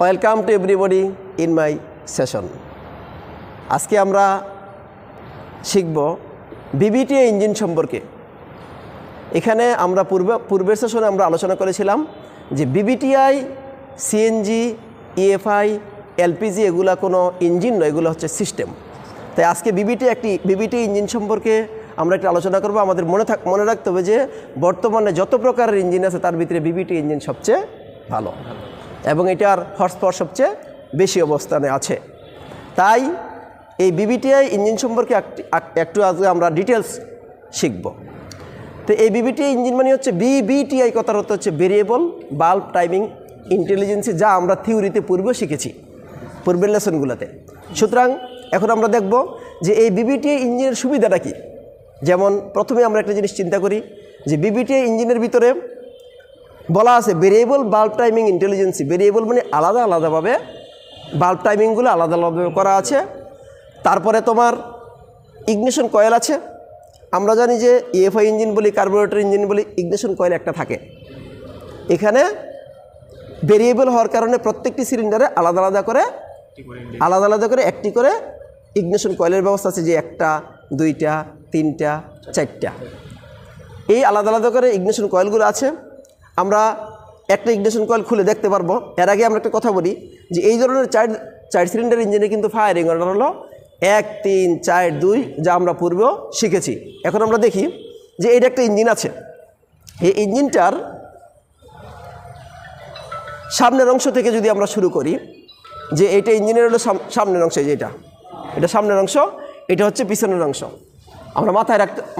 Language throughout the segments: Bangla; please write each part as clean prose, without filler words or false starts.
Welcome to everybody in my session. আজকে আমরা শিখব বিবিটিআই ইঞ্জিন সম্পর্কে। এখানে আমরা পূর্বের সেশনে আমরা আলোচনা করেছিলাম যে বিবিটিআই, সিএনজি, ইএফআই, এলপিজি এগুলা কোনো ইঞ্জিন নয়, এগুলো হচ্ছে সিস্টেম। তাই আজকে বিবিটিআই ইঞ্জিন সম্পর্কে আমরা একটু আলোচনা করব। আমাদের মনে রাখতে হবে যে বর্তমানে যত প্রকারের ইঞ্জিন আছে তার ভিতরে বিবিটিআই ইঞ্জিন সবচেয়ে ভালো এবং এটার হর্স পাওয়ার সবচেয়ে বেশি অবস্থানে আছে। তাই এই বিবিটিআই ইঞ্জিন সম্পর্কে একটু আজকে আমরা ডিটেলস শিখব। তো এই বিবিটিআই ইঞ্জিন মানে হচ্ছে বিবিটিআই কথার অর্থ হচ্ছে ভেরিয়েবল বাল্ব টাইমিং ইন্টেলিজেন্সি, যা আমরা থিওরিতে পূর্বে শিখেছি পূর্বের লেসনগুলোতে। সুতরাং এখন আমরা দেখব যে এই বিবিটিআই ইঞ্জিনের সুবিধাটা কী। যেমন প্রথমে আমরা একটা জিনিস চিন্তা করি যে বিবিটিআই ইঞ্জিনের ভিতরে বলা আছে ভেরিয়েবল বাল্ব টাইমিং ইন্টেলিজেন্সি। ভেরিয়েবল মানে আলাদা আলাদাভাবে বাল্ব টাইমিংগুলো আলাদা আলাদাভাবে করা আছে। তারপরে তোমার ইগনিশন কয়েল আছে। আমরা জানি যে ইএফআই ইঞ্জিন বলি, কার্বোরেটর ইঞ্জিন বলি, ইগনিশন কয়েল একটা থাকে। এখানে ভেরিয়েবল হওয়ার কারণে প্রত্যেকটি সিলিন্ডারে আলাদা আলাদা করে একটি করে ইগনিশন কয়েলের ব্যবস্থা আছে, যে একটা, দুইটা, তিনটা, চারটা, এই আলাদা আলাদা করে ইগনিশন কয়েলগুলো আছে। আমরা একটা ইগনিশন কয়েল খুলে দেখতে পারবো। এর আগে আমরা একটা কথা বলি যে এই ধরনের চার সিলিন্ডার ইঞ্জিনে কিন্তু ফায়ারিং অর্ডার হলো 1, 3, 4, 2, যা আমরা পূর্বেও শিখেছি। এখন আমরা দেখি যে এটা একটা ইঞ্জিন আছে। এই ইঞ্জিনটার সামনের অংশ থেকে যদি আমরা শুরু করি, যে এইটা ইঞ্জিনের হলো সামনের অংশ, যে এটা সামনের অংশ, এটা হচ্ছে পিছনের অংশ। আমরা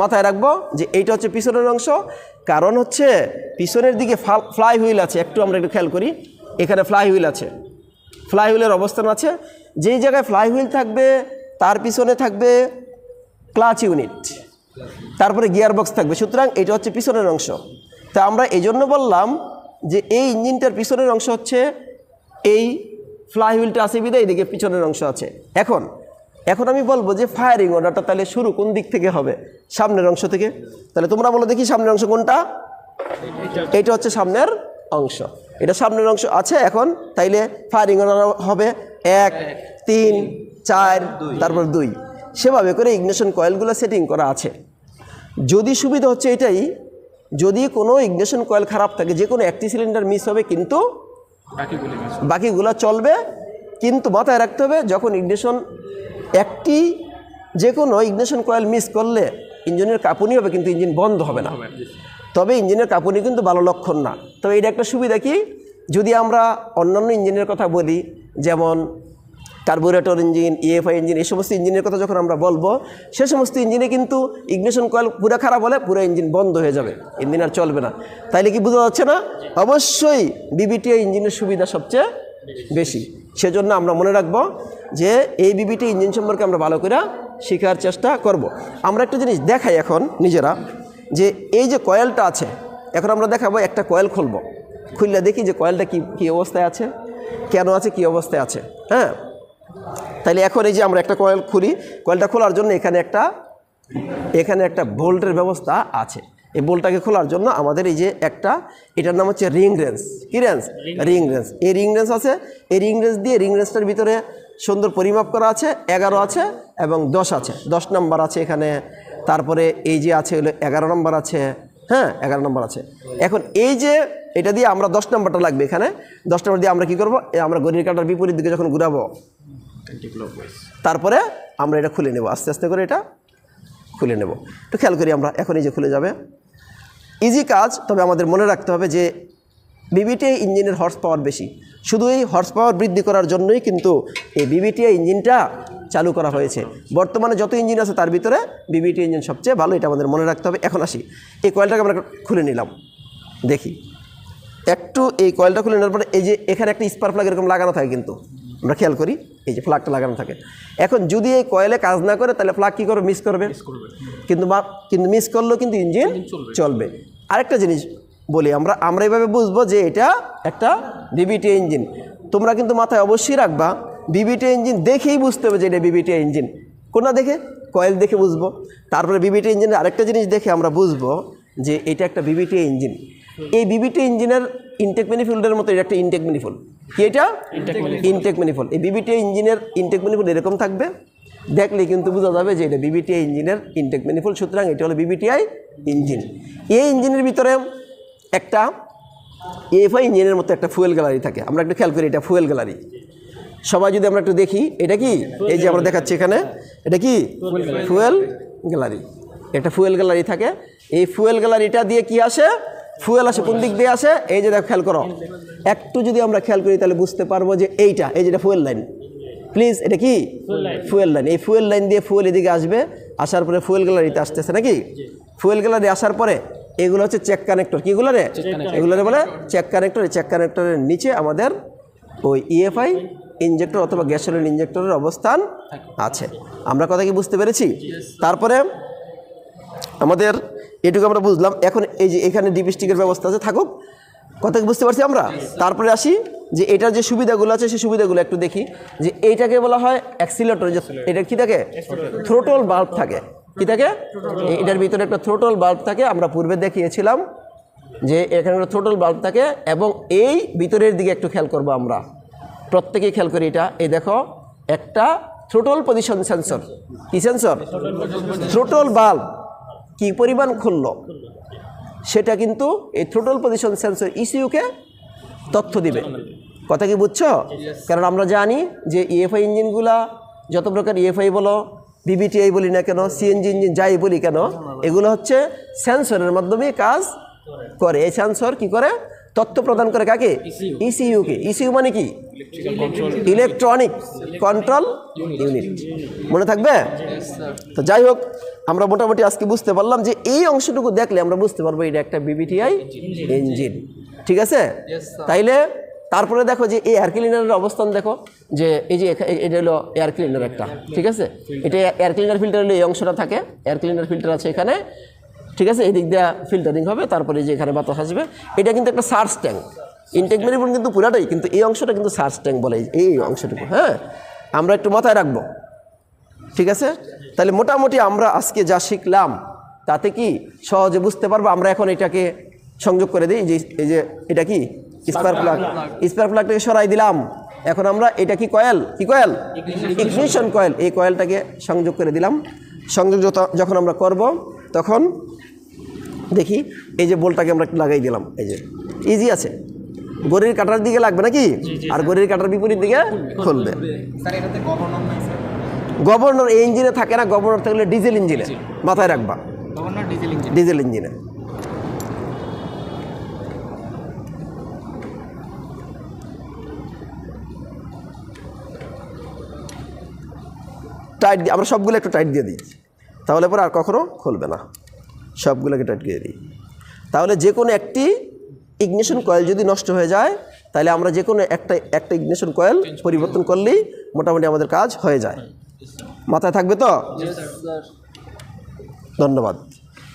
মাথায় রাখবো যে এইটা হচ্ছে পিছনের অংশ, কারণ হচ্ছে পিছনের দিকে ফ্লাই হুইল আছে। আমরা একটু খেয়াল করি, এখানে ফ্লাই হুইল আছে, ফ্লাই হুইলের অবস্থান আছে। যেই জায়গায় ফ্লাই হুইল থাকবে তার পিছনে থাকবে ক্লাচ ইউনিট, তারপরে গিয়ার বক্স থাকবে। সুতরাং এটা হচ্ছে পিছনের অংশ। তা আমরা এই জন্য বললাম যে এই ইঞ্জিনটার পিছনের অংশ হচ্ছে এই ফ্লাই হুইলটা আছে বিধায় এদিকে পিছনের অংশ আছে। এখন আমি বলবো যে ফায়ারিং অর্ডারটা তাহলে শুরু কোন দিক থেকে হবে? সামনের অংশ থেকে। তাহলে তোমরা বলো দেখি সামনের অংশ কোনটা? এইটা হচ্ছে সামনের অংশ, এটা সামনের অংশ আছে। এখন তাইলে ফায়ারিং অর্ডার হবে 1, 3, 4, তারপর 2, সেভাবে করে ইগনিশন কয়েলগুলো সেটিং করা আছে। যদি সুবিধা হচ্ছে এটাই, যদি কোনো ইগনিশন কয়েল খারাপ থাকে, যে কোনো একটি সিলিন্ডার মিস হবে কিন্তু বাকিগুলো চলবে। কিন্তু মাথায় রাখতে হবে যখন যে কোনো ইগনিশন কয়েল মিস করলে ইঞ্জিনের কাঁপুনি হবে, কিন্তু ইঞ্জিন বন্ধ হবে না। তবে ইঞ্জিনের কাঁপুনি কিন্তু ভালো লক্ষণ না। তবে এটা একটা সুবিধা কি, যদি আমরা অন্যান্য ইঞ্জিনের কথা বলি, যেমন কার্বোরেটর ইঞ্জিন, ইএফআই ইঞ্জিন, এই সমস্ত ইঞ্জিনের কথা যখন আমরা বলবো, সে সমস্ত ইঞ্জিনে কিন্তু ইগনিশন কয়েল পুরো খারাপ হলে পুরো ইঞ্জিন বন্ধ হয়ে যাবে, ইঞ্জিন আর চলবে না। তাইলে কি বোঝা যাচ্ছে না? অবশ্যই বিবিটিআই ইঞ্জিনের সুবিধা সবচেয়ে বেশি। সেজন্য আমরা মনে রাখবো যে এই বিবিটিআই ইঞ্জিন সম্পর্কে আমরা ভালো করে শেখার চেষ্টা করব। আমরা একটা জিনিস দেখাই এখন নিজেরা, যে এই যে কয়েলটা আছে, এখন আমরা দেখাবো একটা কয়েল খুললে দেখি যে কয়েলটা কি অবস্থায় আছে, কেন আছে, কি অবস্থায় আছে। হ্যাঁ, তাহলে এখন এই যে আমরা একটা কয়েল খুলি, কয়েলটা খোলার জন্য এখানে একটা বোল্টের ব্যবস্থা আছে। এই বোল্টটাকে খোলার জন্য আমাদের এই যে এটার নাম হচ্ছে রিং রেঞ্চ। কি রেঞ্চ? Ring wrench. এই রিং রেঞ্চ আছে। এই রিং রেঞ্চটার ভিতরে সুন্দর পরিমাপ করা আছে। 11 আছে এবং 10 আছে, 10 নম্বর আছে এখানে। তারপরে এই যে আছে হলো 11 নম্বর আছে। হ্যাঁ, 11 নম্বর আছে। এখন এই যে এটা দিয়ে আমরা 10 নম্বরটা লাগবে এখানে। 10 নম্বর দিয়ে আমরা কি করব? আমরা ঘড়ির কাঁটার বিপরীত দিকে যখন ঘুরাবো, তারপরে আমরা এটা খুলে নেব, আস্তে আস্তে করে এটা খুলে নেব। একটু খেয়াল করি আমরা, এখন এই যে খুলে যাবে, ইজি কাজ। তবে আমাদের মনে রাখতে হবে যে বিবিটিআই ইঞ্জিনের হর্স পাওয়ার বেশি। শুধু এই হর্স পাওয়ার বৃদ্ধি করার জন্যই কিন্তু এই বিবিটিআই ইঞ্জিনটা চালু করা হয়েছে। বর্তমানে যত ইঞ্জিন আছে তার ভিতরে বিবিটিআই ইঞ্জিন সবচেয়ে ভালো, এটা আমাদের মনে রাখতে হবে। এখন আসি, এই কয়েলটাকে আমরা খুলে নিলাম, দেখি একটু। এই কয়েলটা খুলে নেওয়ার পরে এই যে এখানে একটা স্পার্ক প্লাগ এরকম লাগানো থাকে, কিন্তু আমরা খেয়াল করি এই যে প্লাগটা লাগানো থাকে। এখন যদি এই কয়েলে কাজ না করে তাহলে প্লাগ কী করবে? মিস করবে। কিন্তু মিস করলেও কিন্তু ইঞ্জিন চলবে। আরেকটা জিনিস বলি, আমরা এইভাবে বুঝবো যে এটা একটা বিবিটিআই ইঞ্জিন। তোমরা কিন্তু মাথায় অবশ্যই রাখবা, বিবিটিআই ইঞ্জিন দেখেই বুঝতে হবে যে এটা বিবিটিআই ইঞ্জিন। কোনটা দেখে? কয়েল দেখে বুঝবো। তারপরে বিবিটিআই ইঞ্জিনের আরেকটা জিনিস দেখে আমরা বুঝবো যে এটা একটা বিবিটিআই ইঞ্জিন। এই বিবিটিআই ইঞ্জিনের ইনটেক ম্যানিফোল্ডের মতো এটা একটা ইনটেক ম্যানিফোল্ড। কি এটা ইনটেক ম্যানিফোল্ড। এই বিবিটিআই ইঞ্জিনের ইনটেক ম্যানিফোল্ড এরকম থাকবে, দেখলে কিন্তু বোঝা যাবে যে এটা বিবিটিআই ইঞ্জিনের ইনটেক ম্যানিফোল্ড। সুতরাং এটা হলো বিবিটিআই ইঞ্জিন। এই ইঞ্জিনের ভিতরে একটা এএফআই ইঞ্জিনের মতো একটা ফুয়েল গ্যালারি থাকে। আমরা একটু খেয়াল করি, এটা ফুয়েল গ্যালারি। সবাই যদি আমরা একটু দেখি, এটা কি, এই যে আমরা দেখাচ্ছি এখানে, এটা কি ফুয়েল গ্যালারি। একটা ফুয়েল গ্যালারি থাকে। এই ফুয়েল গ্যালারিটা দিয়ে কি আসে, ফুয়েল আসে। কোন দিক দিয়ে আসে, এই যে দেখো খেয়াল করো, একটু যদি আমরা খেয়াল করি তাহলে বুঝতে পারবো যে এইটা, এই যেটা ফুয়েল লাইন, প্লিজ এটা কি ফুয়েল লাইন। এই ফুয়েল লাইন দিয়ে ফুয়েল এদিকে আসবে, আসার পরে ফুয়েল গ্যালারিতে আসতেছে নাকি। ফুয়েল গ্যালারি আসার পরে এগুলো হচ্ছে চেক কানেক্টর। কীগুলো রে, এগুলোরে বলে চেক কানেক্টর। এই চেক কানেক্টরের নিচে আমাদের ওই ইএফআই ইঞ্জেক্টর অথবা গ্যাসোলিন ইঞ্জেক্টরের অবস্থান আছে। আমরা কথা কি বুঝতে পেরেছি? তারপরে আমাদের এটুকু আমরা বুঝলাম। এখন এই যে এখানে ডিপস্টিকের ব্যবস্থা আছে, থাকুক, কথা কি বুঝতে পারছি আমরা? তারপরে আসি যে এটার যে সুবিধাগুলো আছে সেই সুবিধাগুলো একটু দেখি। যে এইটাকে বলা হয় অ্যাক্সিলারেটর। যে এটা কি থাকে, থ্রোটল বাল্ব থাকে। কি থাকে, এটার ভিতরে একটা থ্রোটল বাল্ব থাকে। আমরা পূর্বে দেখিয়েছিলাম যে এখানে একটা থ্রোটল বাল্ব থাকে, এবং এই ভিতরের দিকে একটু খেয়াল করবো আমরা, প্রত্যেকেই খেয়াল করি। এটা এই দেখো একটা থ্রোটল পজিশন সেন্সর। কি সেন্সর? থ্রোটল বাল্ব কি পরিমাণ খুলল সেটা কিন্তু এই থ্রোটল পজিশন সেন্সর ইসিইউকে তথ্য দিবে। কথা কি বুঝছো? কারণ আমরা জানি যে ইএফআই ইঞ্জিনগুলা, যত প্রকার ইএফআই বলো, বিবিটিআই বলি না কেন, সিএনজি ইঞ্জিন যাই বলি কেন, এগুলো হচ্ছে সেন্সরের মাধ্যমে কাজ করে। এই সেন্সর কি করে, তথ্য প্রদান করে কাকে, ইসিইউকে। ইসিইউ মানে কি, ইলেকট্রনিক কন্ট্রোল ইউনিট। মনে থাকবে তো? যাই হোক, আমরা মোটামুটি আজকে বুঝতে পারলাম যে এই অংশটুকু দেখলে আমরা বুঝতে পারবো এটা একটা বিবিটিআই ইঞ্জিন। ঠিক আছে? তাইলে তারপরে দেখো যে এই এয়ার ক্লিনারের অবস্থান দেখো, যে এই যে এটা হলো এয়ার ক্লিনার একটা। ঠিক আছে? এটা এয়ার ক্লিনার ফিল্টার হলো এই অংশটা থাকে, এয়ার ক্লিনার ফিল্টার আছে এখানে। ঠিক আছে? এই দিক দিয়ে ফিল্টারিং হবে, তারপরে যে এখানে বাতাস আসবে। এটা কিন্তু একটা সার্চ ট্যাঙ্ক। ইনটেক ম্যানিফোল্ড কিন্তু পুরাটাই, কিন্তু এই অংশটা কিন্তু সার্চ ট্যাঙ্ক বলে, এই অংশটুকু। হ্যাঁ, আমরা একটু মাথায় রাখবো। ঠিক আছে? তাহলে মোটামুটি আমরা আজকে যা শিখলাম তাতে কি সহজে বুঝতে পারবো। আমরা এখন এটাকে সংযোগ করে দিই। এই যে এটা কি স্পার্ক প্লাগ, স্পার্ক প্লাগটাকে সরাই দিলাম। এখন আমরা এটা কি কয়েল, কি কয়েল, ইগনিশন কয়েল, এই কয়েলটাকে সংযোগ করে দিলাম। সংযোগ যখন আমরা করব তখন দেখি এই যে বোল্টটাকে আমরা একটু লাগাই দিলাম। এই যে ইজি আছে, গড়ির কাটার দিকে লাগবে নাকি, আর গড়ির কাটার বিপরীত দিকে খুলবে। গভর্নর এই ইঞ্জিনে থাকে না, গভর্নর থাকলে ডিজেল ইঞ্জিনে, মাথায় রাখবা, ডিজেল ইঞ্জিনে। টাইট দিয়ে আমরা সবগুলো একটু টাইট দিয়ে দিই, তাহলে পরে আর কখনো খুলবে না। সবগুলোকে টাইট দিয়ে দিই। তাহলে যে কোনো একটি ইগনিশন কয়েল যদি নষ্ট হয়ে যায়, তাহলে আমরা যে কোনো একটা ইগনিশন কয়েল পরিবর্তন করলেই মোটামুটি আমাদের কাজ হয়ে যায়। মাথায় থাকবে তো? ধন্যবাদ।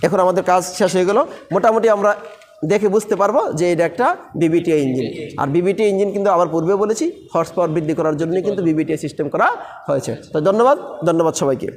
এখন আমাদের কাজ শেষ হয়ে গেল। মোটামুটি আমরা দেখে বুঝতে পারবো যে এটা একটা বিবিটিআই ইঞ্জিন। আর বিবিটিআই ইঞ্জিন কিন্তু আবার পূর্বে বলেছি হর্স পাওয়ার বৃদ্ধি করার জন্যই কিন্তু বিবিটিআই সিস্টেম করা হয়েছে। তো ধন্যবাদ সবাইকে।